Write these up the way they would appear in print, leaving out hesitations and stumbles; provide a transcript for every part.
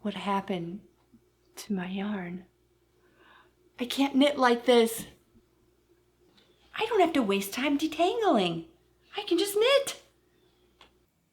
What happened to my yarn? I can't knit like this. I don't have to waste time detangling. I can just knit.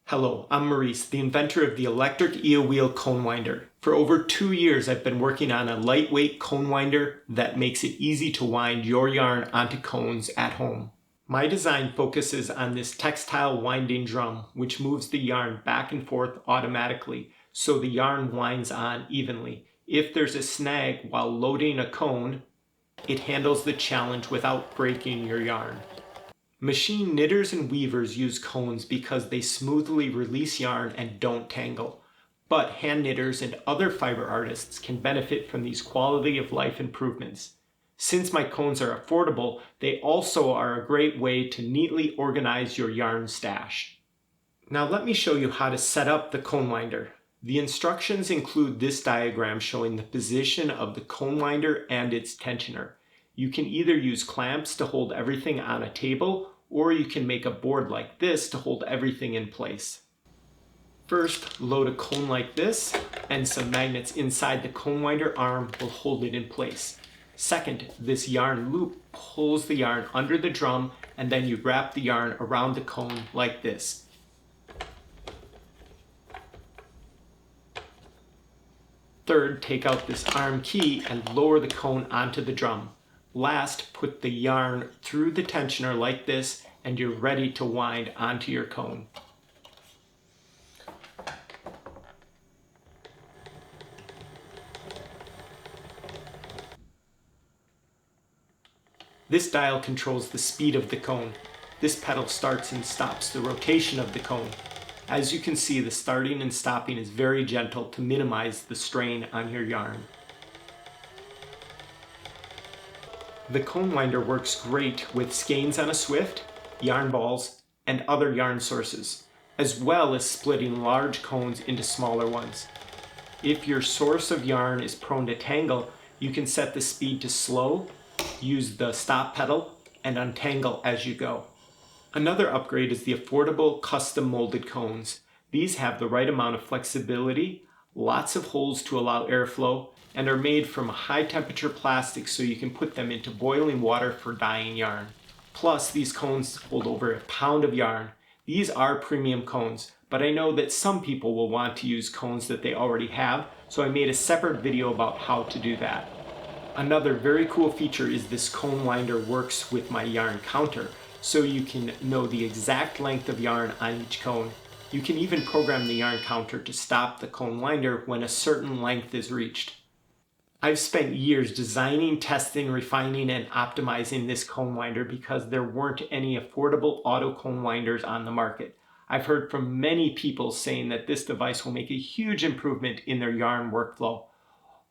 Hello, I'm Maurice, the inventor of the electric wheel cone winder. For over 2 years, I've been working on a lightweight cone winder that makes it easy to wind your yarn onto cones at home. My design focuses on this textile winding drum, which moves the yarn back and forth automatically, so the yarn winds on evenly. If there's a snag while loading a cone, it handles the challenge without breaking your yarn. Machine knitters and weavers use cones because they smoothly release yarn and don't tangle. But hand knitters and other fiber artists can benefit from these quality of life improvements. Since my cones are affordable, they also are a great way to neatly organize your yarn stash. Now let me show you how to set up the cone winder. The instructions include this diagram showing the position of the cone winder and its tensioner. You can either use clamps to hold everything on a table, or you can make a board like this to hold everything in place. First, load a cone like this, and some magnets inside the cone winder arm will hold it in place. Second, this yarn loop pulls the yarn under the drum, and then you wrap the yarn around the cone like this. Third, take out this arm key and lower the cone onto the drum. Last, put the yarn through the tensioner like this, and you're ready to wind onto your cone. This dial controls the speed of the cone. This pedal starts and stops the rotation of the cone. As you can see, the starting and stopping is very gentle to minimize the strain on your yarn. The cone winder works great with skeins on a swift, yarn balls, and other yarn sources, as well as splitting large cones into smaller ones. If your source of yarn is prone to tangle, you can set the speed to slow, use the stop pedal, and untangle as you go. Another upgrade is the affordable custom molded cones. These have the right amount of flexibility, lots of holes to allow airflow, and are made from a high temperature plastic so you can put them into boiling water for dyeing yarn. Plus, these cones hold over a pound of yarn. These are premium cones, but I know that some people will want to use cones that they already have, so I made a separate video about how to do that. Another very cool feature is this cone winder works with my yarn counter, so you can know the exact length of yarn on each cone. You can even program the yarn counter to stop the cone winder when a certain length is reached. I've spent years designing, testing, refining, and optimizing this cone winder because there weren't any affordable auto cone winders on the market. I've heard from many people saying that this device will make a huge improvement in their yarn workflow.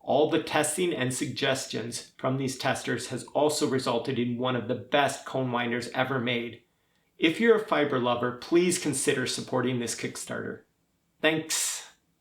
All the testing and suggestions from these testers has also resulted in one of the best cone winders ever made. If you're a fiber lover, please consider supporting this Kickstarter. Thanks.